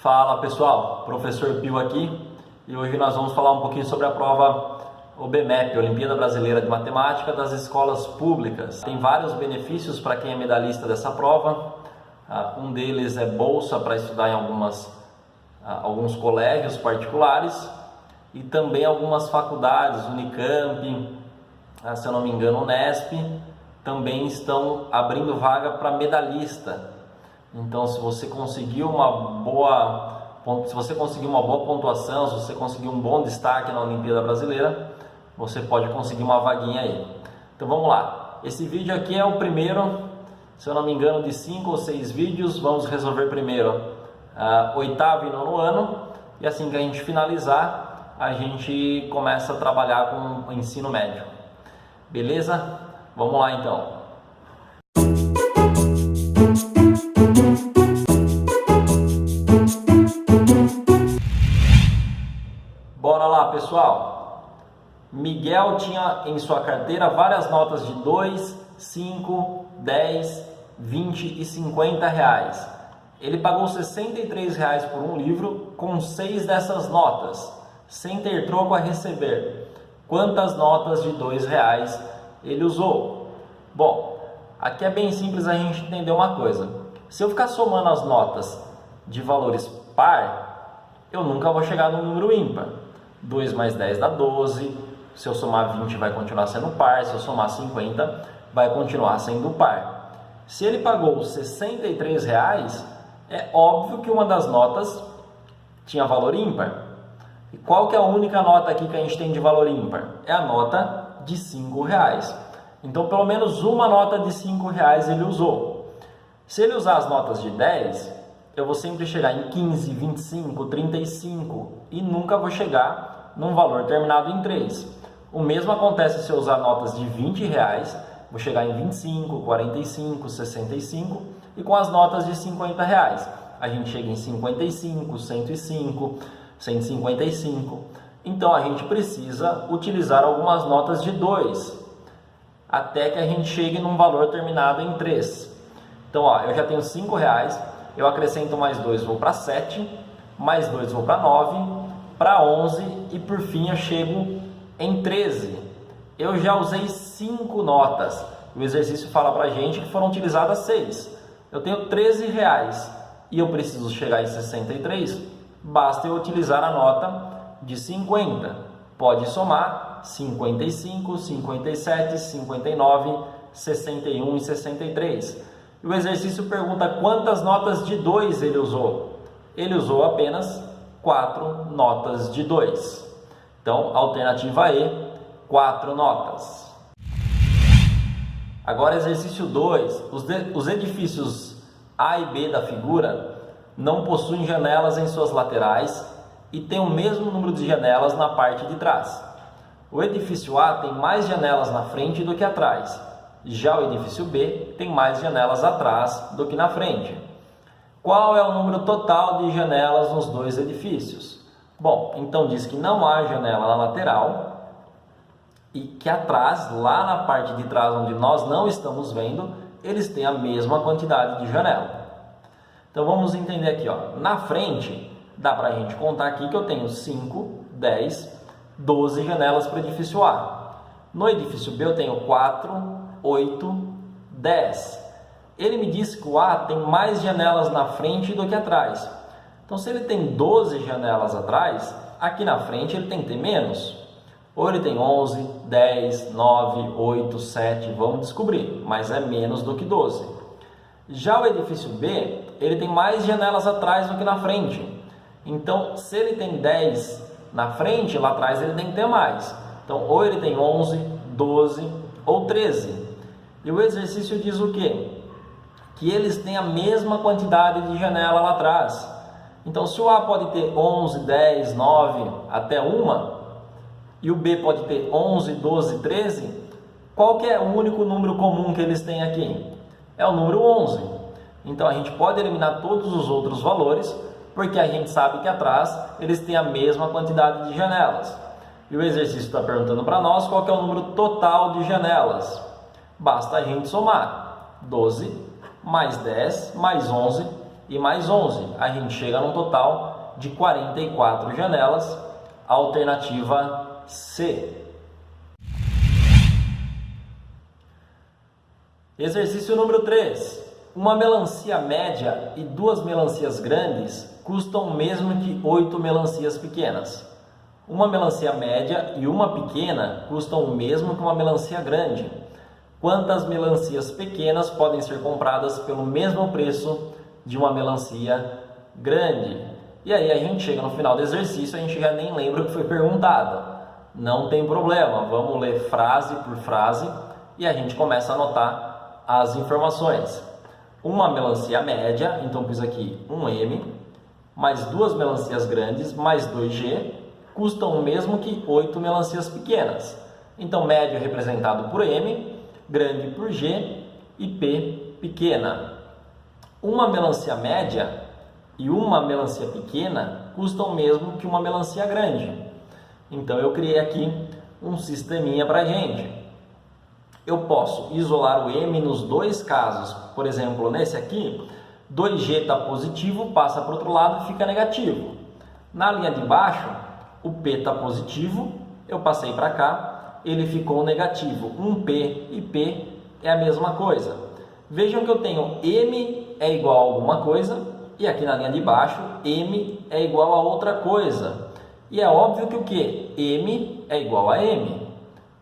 Fala pessoal, professor Pio aqui e hoje nós vamos falar um pouquinho sobre a prova OBMEP, Olimpíada Brasileira de Matemática das Escolas Públicas. Tem vários benefícios para quem é medalhista dessa prova. Um deles é bolsa para estudar em alguns colégios particulares e também algumas faculdades, Unicamp, se eu não me engano Unesp, também estão abrindo vaga para medalhista. Então, se você conseguir uma boa pontuação, se você conseguir um bom destaque na Olimpíada Brasileira, você pode conseguir uma vaguinha aí. Então vamos lá. Esse vídeo aqui é o primeiro, se eu não me engano, de 5 ou 6 vídeos. Vamos resolver primeiro oitavo e nono ano, e assim que a gente finalizar, a gente começa a trabalhar com o ensino médio. Beleza? Vamos lá então. Bora lá, pessoal. Miguel tinha em sua carteira várias notas de 2, 5, 10, 20 e 50 reais. Ele pagou 63 reais por um livro com 6 dessas notas, sem ter troco a receber. Quantas notas de 2 reais ele usou? Bom, aqui é bem simples a gente entender uma coisa. Se eu ficar somando as notas de valores par, eu nunca vou chegar no número ímpar. 2 mais 10 dá 12, se eu somar 20 vai continuar sendo par, se eu somar 50 vai continuar sendo par. Se ele pagou 63 reais, é óbvio que uma das notas tinha valor ímpar. E qual que é a única nota aqui que a gente tem de valor ímpar? É a nota de 5 reais. Então pelo menos uma nota de 5 reais ele usou. Se ele usar as notas de 10, eu vou sempre chegar em 15, 25, 35 e nunca vou chegar num valor terminado em 3. O mesmo acontece se eu usar notas de 20 reais, vou chegar em 25, 45, 65 e com as notas de 50 reais. A gente chega em 55, 105, 155. Então a gente precisa utilizar algumas notas de 2 até que a gente chegue num valor terminado em 3. Então ó, eu já tenho 5 reais. Eu acrescento mais 2, vou para 7, mais 2 vou para 9, para 11 e por fim eu chego em 13. Eu já usei 5 notas. O exercício fala para a gente que foram utilizadas 6. Eu tenho 13 reais e eu preciso chegar em 63. Basta eu utilizar a nota de 50. Pode somar 55, 57, 59, 61 e 63. E o exercício pergunta quantas notas de 2 ele usou. Ele usou apenas 4 notas de 2. Então, alternativa E, 4 notas. Agora, exercício 2. Os edifícios A e B da figura não possuem janelas em suas laterais e têm o mesmo número de janelas na parte de trás. O edifício A tem mais janelas na frente do que atrás. Já o edifício B tem mais janelas atrás do que na frente. Qual é o número total de janelas nos dois edifícios? Bom, então diz que não há janela na lateral e que atrás, lá na parte de trás onde nós não estamos vendo, eles têm a mesma quantidade de janela. Então vamos entender aqui, ó. Na frente, dá para a gente contar aqui que eu tenho 5, 10, 12 janelas para o edifício A. No edifício B eu tenho 4, 8, 10. Ele me diz que o A tem mais janelas na frente do que atrás. Então, se ele tem 12 janelas atrás, aqui na frente ele tem que ter menos. Ou ele tem 11, 10, 9, 8, 7, vamos descobrir, mas é menos do que 12. Já o edifício B, ele tem mais janelas atrás do que na frente. Então, se ele tem 10 na frente, lá atrás ele tem que ter mais. Então, ou ele tem 11, 12 ou 13. E o exercício diz o quê? Que eles têm a mesma quantidade de janela lá atrás. Então, se o A pode ter 11, 10, 9, até 1, e o B pode ter 11, 12, 13, qual que é o único número comum que eles têm aqui? É o número 11. Então, a gente pode eliminar todos os outros valores, porque a gente sabe que atrás eles têm a mesma quantidade de janelas. E o exercício está perguntando para nós qual que é o número total de janelas. Basta a gente somar 12 mais 10 mais 11 e mais 11. A gente chega num total de 44 janelas, alternativa C. Exercício número 3. Uma melancia média e 2 melancias grandes custam o mesmo que 8 melancias pequenas. Uma melancia média e uma pequena custam o mesmo que uma melancia grande. Quantas melancias pequenas podem ser compradas pelo mesmo preço de uma melancia grande? E aí a gente chega no final do exercício, a gente já nem lembra o que foi perguntado. Não tem problema, vamos ler frase por frase e a gente começa a anotar as informações. Uma melancia média, então pus aqui 1M, mais 2 melancias grandes, mais 2G, custam o mesmo que 8 melancias pequenas. Então médio é representado por M, grande por G e P pequena. Uma melancia média e uma melancia pequena custam o mesmo que uma melancia grande. Então eu criei aqui um sisteminha para a gente. Eu posso isolar o M nos dois casos. Por exemplo, nesse aqui, 2G está positivo, passa para o outro lado e fica negativo. Na linha de baixo, o P está positivo, eu passei para cá, ele ficou negativo. 1P e P é a mesma coisa. Vejam que eu tenho M é igual a alguma coisa e aqui na linha de baixo, M é igual a outra coisa. E é óbvio que o que? M é igual a M.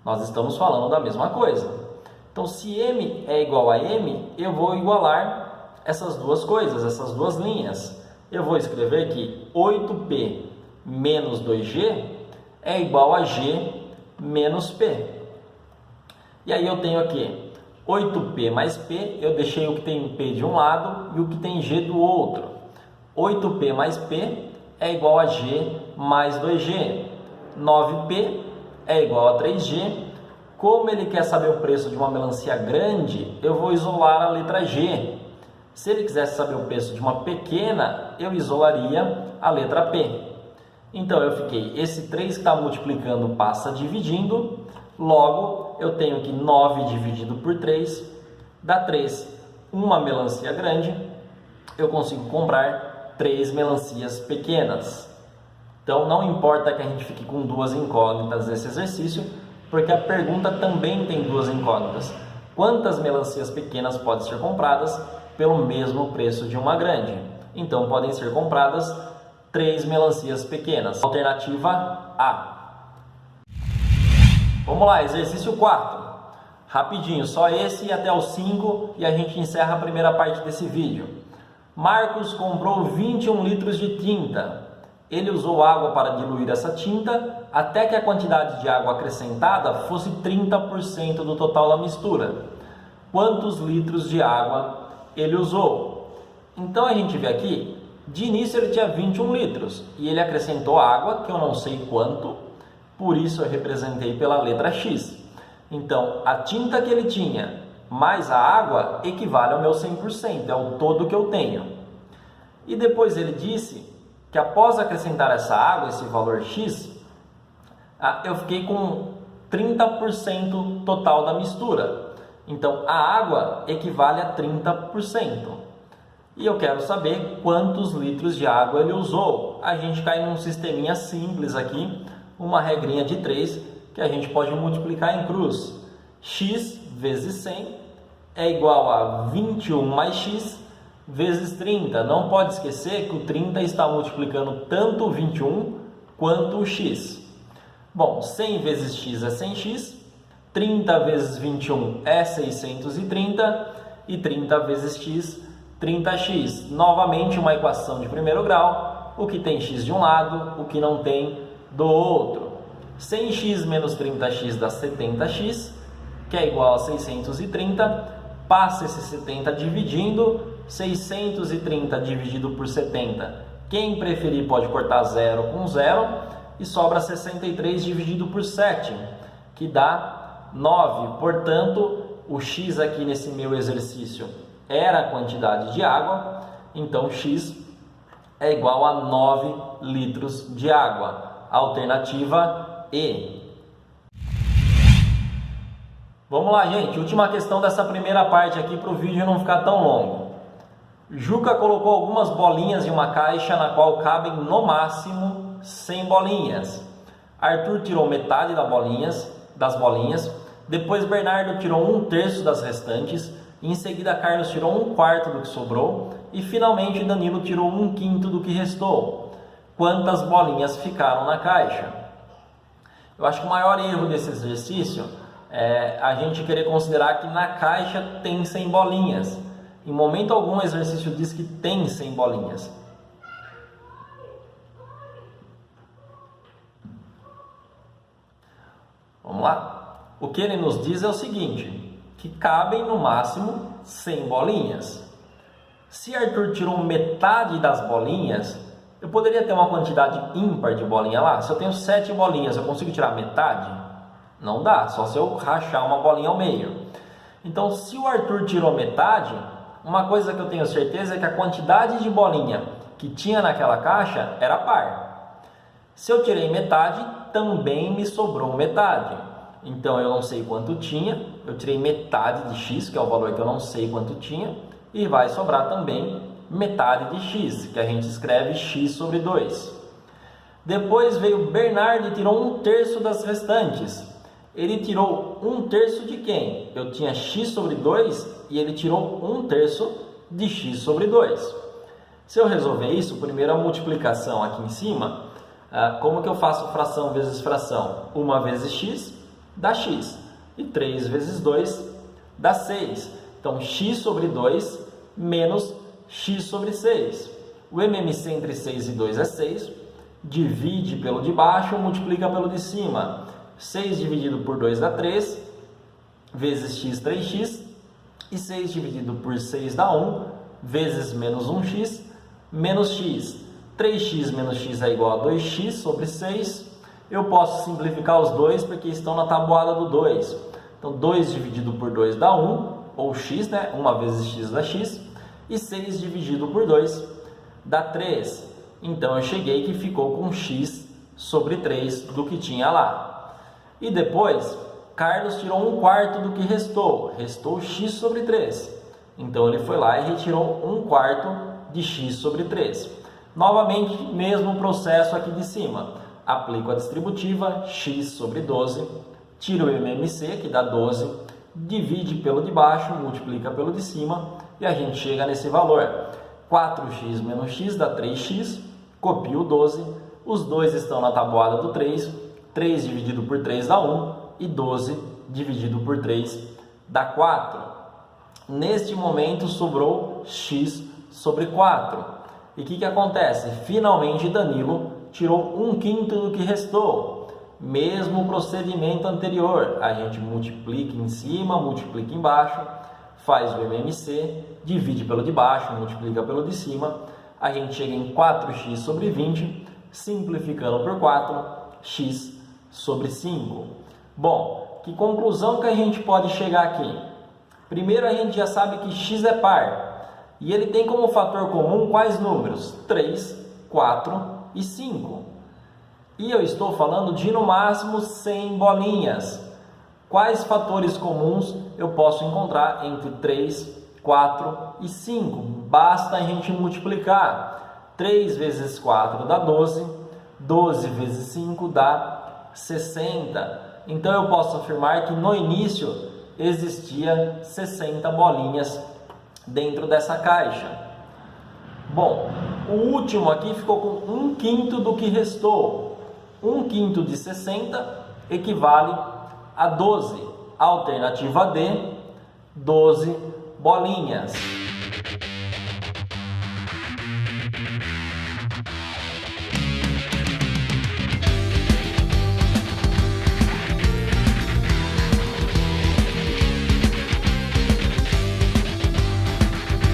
Nós estamos falando da mesma coisa. Então, se M é igual a M, eu vou igualar essas duas coisas, essas duas linhas. Eu vou escrever que 8P menos 2G é igual a G menos P. E aí eu tenho aqui 8P mais P, eu deixei o que tem P de um lado e o que tem G do outro. 8P mais P é igual a G mais 2G. 9P é igual a 3G. Como ele quer saber o preço de uma melancia grande, eu vou isolar a letra G. Se ele quisesse saber o preço de uma pequena, eu isolaria a letra P. Então eu fiquei, esse 3 que está multiplicando passa dividindo, logo eu tenho que 9 dividido por 3 dá 3. Uma melancia grande, eu consigo comprar 3 melancias pequenas. Então não importa que a gente fique com duas incógnitas nesse exercício, porque a pergunta também tem duas incógnitas. Quantas melancias pequenas podem ser compradas pelo mesmo preço de uma grande? Então podem ser compradas 3 melancias pequenas. Alternativa A. Vamos lá, exercício 4. Rapidinho, só esse e até o 5 e a gente encerra a primeira parte desse vídeo. Marcos comprou 21 litros de tinta. Ele usou água para diluir essa tinta até que a quantidade de água acrescentada fosse 30% do total da mistura. Quantos litros de água ele usou? Então a gente vê aqui, de início ele tinha 21 litros e ele acrescentou água, que eu não sei quanto, por isso eu representei pela letra X. Então a tinta que ele tinha mais a água equivale ao meu 100%, é o todo que eu tenho. E depois ele disse que após acrescentar essa água, esse valor X, eu fiquei com 30% total da mistura. Então, a água equivale a 30%. E eu quero saber quantos litros de água ele usou. A gente cai num sisteminha simples aqui, uma regrinha de 3, que a gente pode multiplicar em cruz. X vezes 100 é igual a 21 mais X vezes 30. Não pode esquecer que o 30 está multiplicando tanto o 21 quanto o X. Bom, 100 vezes X é 100X, 30 vezes 21 é 630 e 30 vezes X, 30X. Novamente uma equação de primeiro grau, o que tem X de um lado, o que não tem do outro. 100X menos 30X dá 70X, que é igual a 630. Passa esse 70 dividindo, 630 dividido por 70. Quem preferir pode cortar 0 com 0 e sobra 63 dividido por 7, que dá 9. Portanto, o X aqui nesse meu exercício era a quantidade de água, então X é igual a 9 litros de água. Alternativa E. Vamos lá, gente. Última questão dessa primeira parte aqui para o vídeo não ficar tão longo. Juca colocou algumas bolinhas em uma caixa na qual cabem no máximo 100 bolinhas. Arthur tirou metade das bolinhas, depois Bernardo tirou 1/3 das restantes, em seguida Carlos tirou 1/4 do que sobrou e finalmente Danilo tirou 1/5 do que restou. Quantas bolinhas ficaram na caixa? Eu acho que o maior erro desse exercício é a gente querer considerar que na caixa tem 100 bolinhas. Em momento algum o exercício diz que tem 100 bolinhas. Vamos lá? O que ele nos diz é o seguinte, que cabem no máximo 100 bolinhas. Se Arthur tirou metade das bolinhas, eu poderia ter uma quantidade ímpar de bolinha lá. Se eu tenho 7 bolinhas, eu consigo tirar metade? Não dá, só se eu rachar uma bolinha ao meio. Então, se o Arthur tirou metade, uma coisa que eu tenho certeza é que a quantidade de bolinha que tinha naquela caixa era par. Se eu tirei metade, também me sobrou metade. Então, eu não sei quanto tinha, eu tirei metade de x, que é o valor que eu não sei quanto tinha, e vai sobrar também metade de x, que a gente escreve x sobre 2. Depois veio Bernardo e tirou 1/3 das restantes. Ele tirou 1/3 de quem? Eu tinha x sobre 2 e ele tirou 1/3 de x sobre 2. Se eu resolver isso, primeiro a multiplicação aqui em cima, como que eu faço fração vezes fração? 1 vezes x dá x e 3 vezes 2 dá 6. Então, x sobre 2 menos x sobre 6. O MMC entre 6 e 2 é 6. Divide pelo de baixo, multiplica pelo de cima. 6 dividido por 2 dá 3, vezes x, 3x. E 6 dividido por 6 dá 1, vezes menos 1x, menos x. 3x menos x é igual a 2x sobre 6. Eu posso simplificar os dois porque estão na tabuada do 2. Então, 2 dividido por 2 dá 1, ou x, né? 1 vezes x dá x. E 6 dividido por 2 dá 3. Então, eu cheguei que ficou com x sobre 3 do que tinha lá. E depois, Carlos tirou 1/4 do que restou. Restou x sobre 3. Então, ele foi lá e retirou 1/4 de x sobre 3. Novamente, mesmo processo aqui de cima. Aplico a distributiva, x sobre 12. Tiro o MMC, que dá 12. Divide pelo de baixo, multiplica pelo de cima. E a gente chega nesse valor. 4x menos x dá 3x. Copio o 12. Os dois estão na tabuada do 3. 3 dividido por 3 dá 1. E 12 dividido por 3 dá 4. Neste momento sobrou x sobre 4. E o que acontece? Finalmente Danilo tirou 1/5 do que restou. Mesmo procedimento anterior. A gente multiplica em cima, multiplica embaixo, faz o MMC, divide pelo de baixo, multiplica pelo de cima. A gente chega em 4x sobre 20, simplificando por 4, x sobre 5. Bom, que conclusão que a gente pode chegar aqui? Primeiro, a gente já sabe que x é par. E ele tem como fator comum quais números? 3, 4 e 5. E eu estou falando de no máximo 100 bolinhas. Quais fatores comuns eu posso encontrar entre 3, 4 e 5? Basta a gente multiplicar. 3 vezes 4 dá 12. 12 vezes 5 dá 60. Então eu posso afirmar que no início existia 60 bolinhas dentro dessa caixa. Bom, o último aqui ficou com 1/5 do que restou. 1/5 de 60 equivale a 12. Alternativa D, 12 bolinhas.